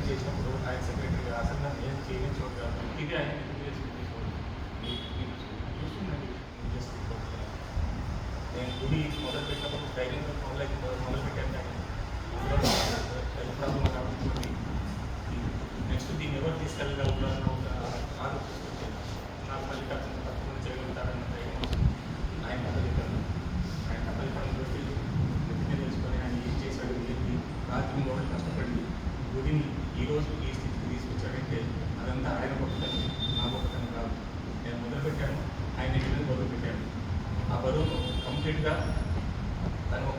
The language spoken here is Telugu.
రిజైన్ చేసినప్పుడు ఆయన సెక్రటరీగా అసలు నన్ను ఏం చేయని చోటు కాదు. ఇది ఆయన చూస్తుందండి. నేను గుడి మొదలుపెట్టినప్పుడు ధైర్యంగా మొదలుపెట్టాను కానీ హెల్త్ ప్రాబ్లం కాబట్టి నెక్స్ట్ దీన్ని ఎవరు తీసుకెళ్ళగలుగుతారన్న ఒక ఆలోచిస్తుంది. నాకు మళ్ళీ తప్పకుండా చేయగలుగుతారన్న ధైర్యం ఆయన కథలికను దృష్టి తెలుసుకొని ఆయన ఏం చేశాడు ఏంటి రాత్రి మూడు కష్టపడి గుడిని ఈరోజు ఈ స్థితికి తీసుకొచ్చాడంటే అదంతా ఆయన గొప్పతనం, నా గొప్పతనం కాదు. నేను మొదలుపెట్టాను, ఆయన మొదలుపెట్టాను. ఆ బరువును కంప్లీట్గా తను